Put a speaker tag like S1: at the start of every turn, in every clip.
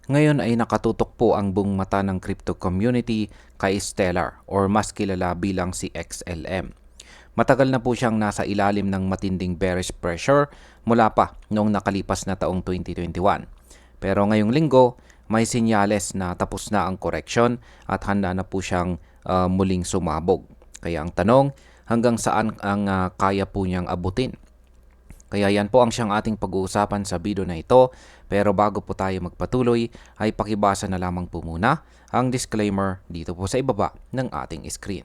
S1: Ngayon ay nakatutok po ang buong mata ng crypto community kay Stellar or mas kilala bilang si XLM. Matagal na po siyang nasa ilalim ng matinding bearish pressure mula pa noong nakalipas na taong 2021. Pero ngayong linggo, may sinyales na tapos na ang correction at handa na po siyang muling sumabog. Kaya ang tanong, hanggang saan ang kaya po niyang abutin? Kaya yan po ang siyang ating pag-uusapan sa video na ito. Pero bago po tayo magpatuloy, ay pakibasa na lamang po muna ang disclaimer dito po sa ibaba ng ating screen.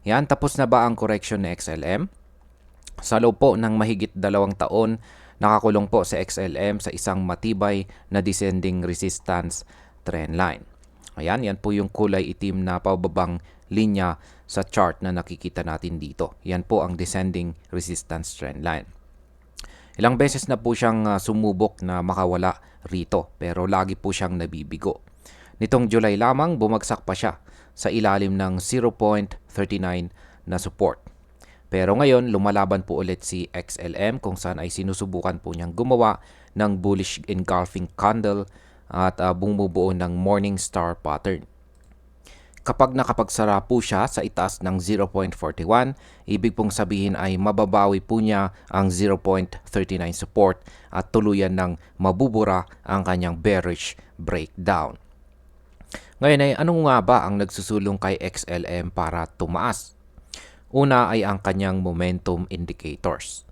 S1: Yan, tapos na ba ang correction ni XLM? Sa loob po ng mahigit 2 taon, nakakulong po sa XLM sa isang matibay na descending resistance trend line. Ayan, yan po yung kulay itim na pababang linya sa chart na nakikita natin dito. Yan po ang descending resistance trend line. Ilang beses na po siyang sumubok na makawala rito pero lagi po siyang nabibigo. Nitong July lamang bumagsak pa siya sa ilalim ng 0.39 na support. Pero ngayon lumalaban po ulit si XLM kung saan ay sinusubukan po niyang gumawa ng bullish engulfing candle at bumubuo ng morning star pattern. Kapag nakapagsara po siya sa itaas ng 0.41, ibig pong sabihin ay mababawi po niya ang 0.39 support at tuluyan ng mabubura ang kanyang bearish breakdown. Ngayon ay anong nga ba ang nagsusulong kay XLM para tumaas? Una ay ang kanyang momentum indicators.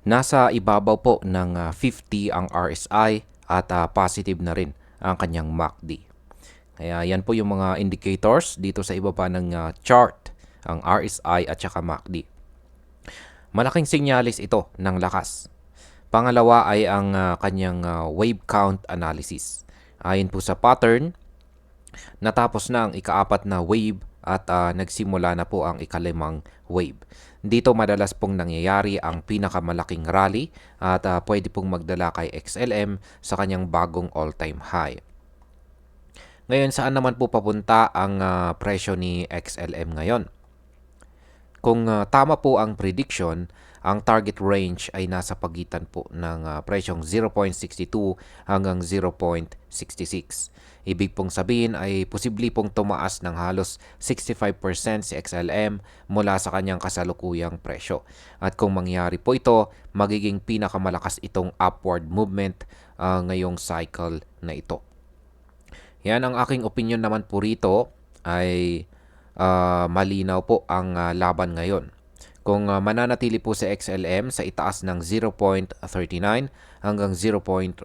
S1: Nasa ibabaw po ng 50 ang RSI at positive na rin ang kanyang MACD. Kaya yan po yung mga indicators dito sa ibaba ng chart, ang RSI at saka MACD. Malaking sinyalis ito ng lakas. Pangalawa ay ang kanyang wave count analysis. Ayon po sa pattern, natapos na ang ika-4 na wave at nagsimula na po ang ika-5 wave. Dito madalas pong nangyayari ang pinakamalaking rally at pwede pong magdala kay XLM sa kanyang bagong all-time high. Ngayon, saan naman po papunta ang presyo ni XLM ngayon? Kung tama po ang prediction, ang target range ay nasa pagitan po ng presyong 0.62 hanggang 0.66. Ibig pong sabihin ay posible pong tumaas ng halos 65% si XLM mula sa kanyang kasalukuyang presyo. At kung mangyari po ito, magiging pinakamalakas itong upward movement ngayong cycle na ito. Yan ang aking opinion naman po rito ay malinaw po ang laban ngayon. Kung mananatili po sa XLM sa itaas ng 0.39 hanggang 0.41,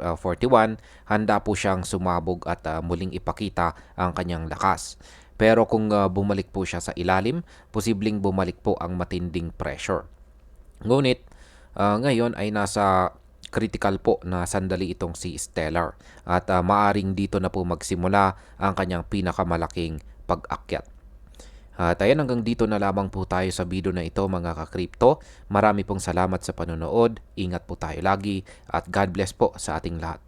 S1: handa po siyang sumabog at muling ipakita ang kanyang lakas. Pero kung bumalik po siya sa ilalim, posibleng bumalik po ang matinding pressure. Ngunit ngayon ay nasa critical po na sandali itong si Stellar at maaring dito na po magsimula ang kanyang pinakamalaking pag-akyat. At ayan, hanggang dito na lamang po tayo sa video na ito mga ka-crypto. Marami pong salamat sa panonood. Ingat po tayo lagi at God bless po sa ating lahat.